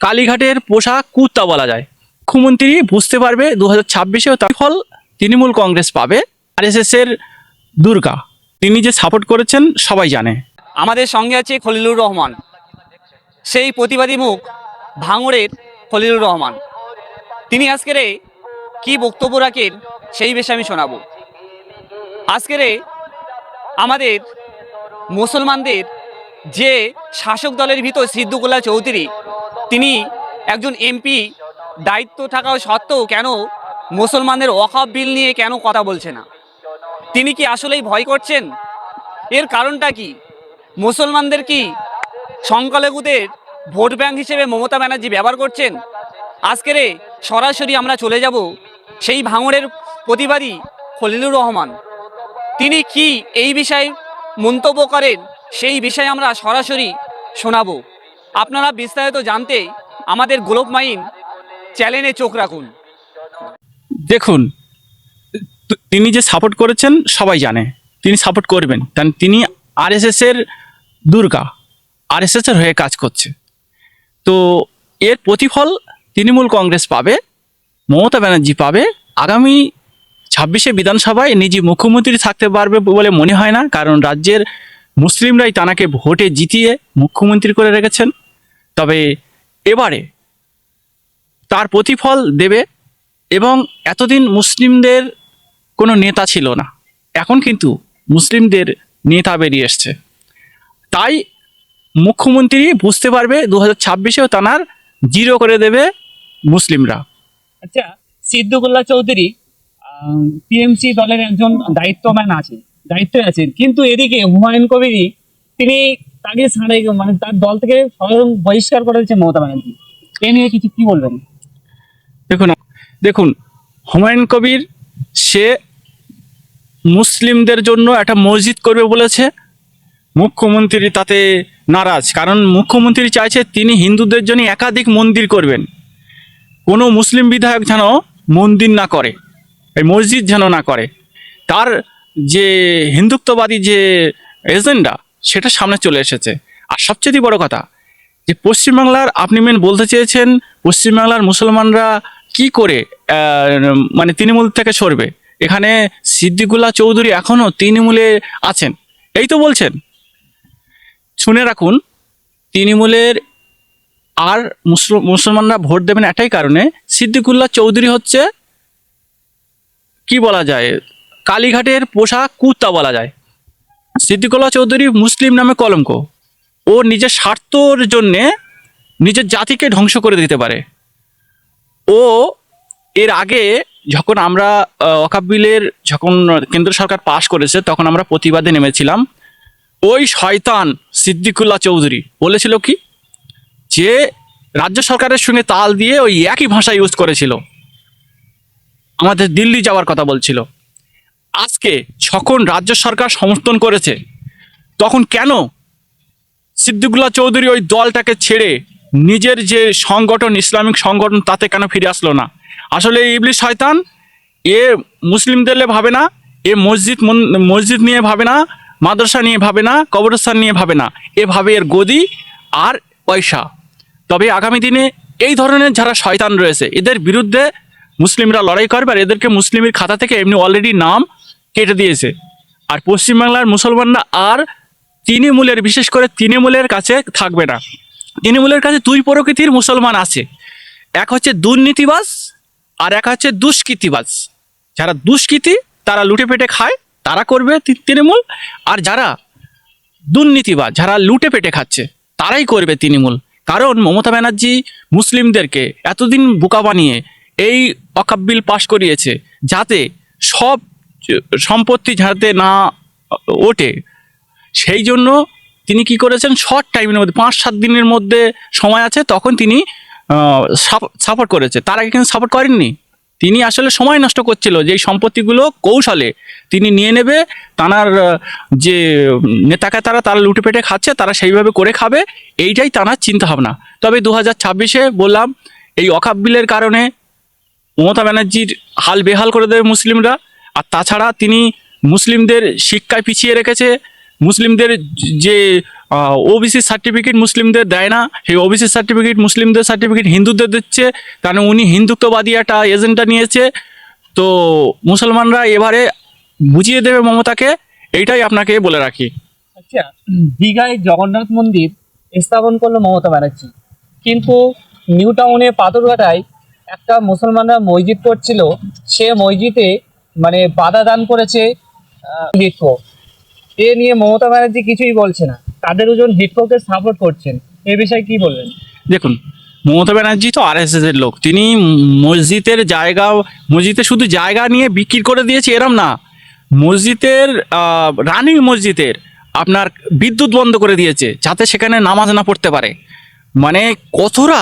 কালীঘাটের পোষা কুত্তা বলা যায়। মুখ্যমন্ত্রী বুঝতে পারবে 2026-এও তার ফল তৃণমূল কংগ্রেস পাবে। আরএসএস এর দুর্গা তিনি যে সাপোর্ট করেছেন সবাই জানে। আমাদের সঙ্গে আছে খলিলুর রহমান, সেই প্রতিবাদী মুখ ভাঙড়ের খলিলুর রহমান। তিনি আজকের কি বক্তব্য রাখেন সেই বিষয়ে আমি শোনাবো। আজকের আমাদের মুসলমানদের যে শাসক দলের ভিতর সিদ্দিকুল্লাহ চৌধুরী, তিনি একজন এমপি দায়িত্ব থাকা সত্ত্বেও কেন মুসলমানদের ওয়াকফ বিল নিয়ে কেন কথা বলছে না? তিনি কি আসলেই ভয় করছেন? এর কারণটা কি? মুসলমানদের কি সংখ্যালঘুদের ভোট ব্যাংক হিসেবে মমতা ব্যানার্জি ব্যবহার করছেন? আজকের সরাসরি আমরা চলে যাব সেই ভাঙড়ের প্রতিবাদী খলিলুর রহমান, তিনি কি এই বিষয়ে মন্তব্য করেন সেই বিষয়ে আমরা সরাসরি শোনাবো। আপনারা বিস্তারিত জানতে আমাদের গ্লোব মাইন চ্যানেলে চোখ রাখুন। দেখুন, তিনি যে সাপোর্ট করেছেন সবাই জানে, তিনি সাপোর্ট করবেন, কারণ তিনি আরএসএস এর দুর্গা, আরএসএস এর হয়ে কাজ করছে। তো এর প্রতিফল তৃণমূল কংগ্রেস পাবে, মমতা ব্যানার্জি পাবে। আগামী 26-এ বিধানসভায় নিজে মুখ্যমন্ত্রী থাকতে পারবে বলে মনে হয় না, কারণ রাজ্যের মুসলিমরাই তানাকে ভোটে জিতিয়ে মুখ্যমন্ত্রী করে রেখেছেন। তবে এবারে তার প্রতিফল দেবে। এবং এতদিন মুসলিমদের কোনো নেতা ছিল না, এখন কিন্তু মুসলিমদের নেতা বেরিয়ে এসছে। তাই মুখ্যমন্ত্রী বুঝতে পারবে 2026-এও তানার জিরো করে দেবে মুসলিমরা। আচ্ছা, সিদ্দিকুল্লাহ চৌধুরী টিএমসি দলের একজন দায়িত্বে আছেন, কিন্তু এদিকে হুমায়ুন কবির তিনি তাকে ছাড়াই, মানে তার দল থেকে স্বয়ং বহিষ্কার করে দিয়েছে মমতা ব্যানার্জি। এ নিয়ে কিছু কি বলবেন? দেখুন, হুমায়ুন কবির সে মুসলিমদের জন্য একটা মসজিদ করবে বলেছে, মুখ্যমন্ত্রী তাতে নারাজ। কারণ মুখ্যমন্ত্রী চাইছে তিনি হিন্দুদের জন্য একাধিক মন্দির করবেন, কোনো মুসলিম বিধায়ক যেন মন্দির না করে, এই মসজিদ যেন না করে। তার যে হিন্দুত্ববাদী যে এজেন্ডা সেটা সামনে চলে এসেছে। আর সবচেয়ে বড় কথা যে পশ্চিমবাংলার, আপনি বলতে চেয়েছেন পশ্চিমবাংলার মুসলমানরা কি করে মানে তৃণমূল থেকে সরবে। এখানে সিদ্দিকুল্লাহ চৌধুরী এখনও তৃণমূলে আছেন, এই তো বলছেন। শুনে রাখুন, তৃণমূলের আর মুসলমানরা ভোট দেবেন একটাই কারণে, সিদ্দিকুল্লাহ চৌধুরী হচ্ছে কি বলা যায়, কালীঘাটের পোষা কুত্তা বলা যায়। সিদ্দিকুল্লাহ চৌধুরী মুসলিম নামে কলঙ্ক। ও নিজের স্বার্থর জন্যে নিজের জাতিকে ধ্বংস করে দিতে পারে। ও এর আগে যখন আমরা ওয়াকফ বিলের যখন কেন্দ্র সরকার পাশ করেছে তখন আমরা প্রতিবাদে নেমেছিলাম। ওই শয়তান সিদ্দিকুল্লাহ চৌধুরী বলেছিল কি, যে রাজ্য সরকারের সঙ্গে তাল দিয়ে ওই একই ভাষা ইউজ করেছিল, আমাদের দিল্লি যাওয়ার কথা বলছিল। আজকে যখন রাজ্য সরকার সমর্থন করেছে তখন কেন সিদ্দিকুল্লাহ চৌধুরী ওই দলটাকে ছেড়ে নিজের যে সংগঠন, ইসলামিক সংগঠন, তাতে কেন ফিরে আসলো না? আসলে ইবলিস শয়তান, এ মুসলিমদের ভাবে না, এ মসজিদ নিয়ে ভাবে না, মাদ্রাসা নিয়ে ভাবে না, কবরস্থান নিয়ে ভাবে না, এ ভাবে এর গদি আর পয়সা। তবে আগামী দিনে এই ধরনের যারা শয়তান রয়েছে এদের বিরুদ্ধে মুসলিমরা লড়াই করবে, আর এদেরকে মুসলিমের খাতা থেকে এমনি অলরেডি নাম কেটে দিয়েছে। আর পশ্চিমবাংলার মুসলমানরা আর তৃণমূলের, বিশেষ করে তৃণমূলের কাছে থাকবে না। তৃণমূলের কাছে দুই প্রকৃতির মুসলমান আছে, এক হচ্ছে দুর্নীতিবাজ আর এক হচ্ছে দুষ্কৃতিবাজ। যারা দুষ্কৃতি, তারা লুটে পেটে খায়, তারা করবে তৃণমূল। আর যারা দুর্নীতিবাজ, যারা লুটে পেটে খাচ্ছে, তারাই করবে তৃণমূল। কারণ মমতা ব্যানার্জি মুসলিমদেরকে এতদিন বোকা বানিয়ে এই ওয়াকফ বিল পাশ করিয়েছে যাতে সব সম্পত্তি যাতে না ওঠে। সেই জন্য তিনি কি করেছেন, শর্ট টাইমের মধ্যে 5-7 দিনের মধ্যে সময় আছে, তখন তিনি সাপোর্ট করেছে। তার আগে কিন্তু সাপোর্ট করেননি। তিনি আসলে সময় নষ্ট করছিল যে এই সম্পত্তিগুলো কৌশলে তিনি নিয়ে নেবে, তার যে নেতাকে তারা লুটে পেটে খাচ্ছে, তারা সেইভাবে করে খাবে, এইটাই তার চিন্তাভাবনা। তবে 2026-এ বললাম এই ওয়াকফ বিলের কারণে মমতা ব্যানার্জির হাল বেহাল করে দেবে মুসলিমরা। আর তাছাড়া তিনি মুসলিমদের শিক্ষায় পিছিয়ে রেখেছে, মুসলিমদের যে ওবিসি সার্টিফিকেট মুসলিমদের দেয় না, সেই ওবিসি সার্টিফিকেট মুসলিমদের সার্টিফিকেট হিন্দুদের দিচ্ছে, কারণ উনি হিন্দুত্ববাদী একটা এজেন্ডা নিয়েছে। তো মুসলমানরা এবারে বুঝিয়ে দেবে মমতাকে, এইটাই আপনাকে বলে রাখি। আচ্ছা, দীঘায় জগন্নাথ মন্দির স্থাপন করলো মমতা ব্যানার্জি, কিন্তু নিউ টাউনে পাথরঘাটায় একটা মুসলমানরা মসজিদ করছিল, সে মসজিদে মানে বাধা দান করেছে হিটকো। এ নিয়ে মমতা ব্যানার্জি কিছুই বলছে না, তাদের ওজন হিটকোকে সাপোর্ট করছেন, এ বিষয়ে কি বলবেন? দেখুন, মমতা ব্যানার্জি তো আরএসএস এর লোক, তিনি মসজিদের জায়গা, মসজিদে শুধু জায়গা নিয়ে বিক্রি করে দিয়েছে এরম না, মসজিদের রানিং মসজিদের আপনার বিদ্যুৎ বন্ধ করে দিয়েছে যাতে সেখানে নামাজ না পড়তে পারে। মানে কতটা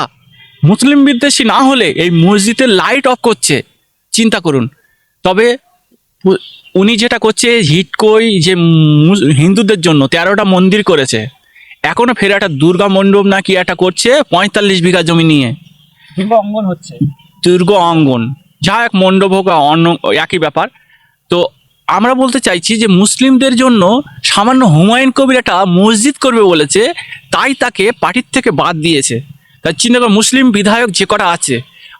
মুসলিম বিদ্বেষী না হলে এই মসজিদের লাইট অফ করছে, চিন্তা করুন। তবে উনি যেটা করছে হিটকোই যে হিন্দুদের জন্য 13টা মন্দির করেছে, এখনো ফের একটা দুর্গা মণ্ডপ না কি একটা করছে 45 বিঘা জমি নিয়ে, দুর্গ অঙ্গন হচ্ছে, দুর্গ অঙ্গন, যা এক মণ্ডপ হোক অন্য একই ব্যাপার। তো আমরা বলতে চাইছি যে মুসলিমদের জন্য সামান্য হুমায়ুন কবির একটা মসজিদ করবে বলেছে, তাই তাকে পার্টির থেকে বাদ দিয়েছে। তাই চিন্তা করে মুসলিম বিধায়ক যে কটা আছে,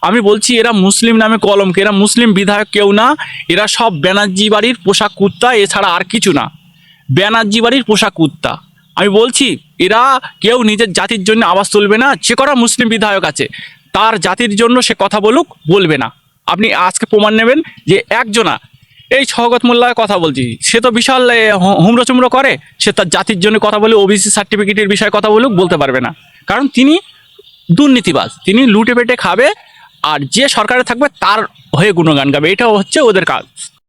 আমি বলছি এরা মুসলিম নামে কলঙ্ক, এরা মুসলিম বিধায়ক কেউ না, এরা সব ব্যানার্জি বাড়ির পোশাক কুত্তা, এছাড়া আর কিছু না, ব্যানার্জি বাড়ির পোশাক কুত্তা। আমি বলছি এরা কেউ নিজের জাতির জন্য আওয়াজ তুলবে না, যে কটা মুসলিম বিধায়ক আছে তার জাতির জন্য সে কথা বলুক, বলবে না। আপনি আজকে প্রমাণ নেবেন যে একজনা, এই শওকত মোল্লার কথা বলছি, সে তো বিশাল হুমড়ো চুমড়ো করে, সে তার জাতির জন্য কথা বলে ওবিসি সার্টিফিকেটের বিষয়ে কথা বলুক, বলতে পারবে না, কারণ তিনি দুর্নীতিবাজ, তিনি লুটে পেটে খাবে, আর যে সরকারে থাকবে তার হয়ে গুণগান গাবে, এটাও হচ্ছে ওদের কাজ।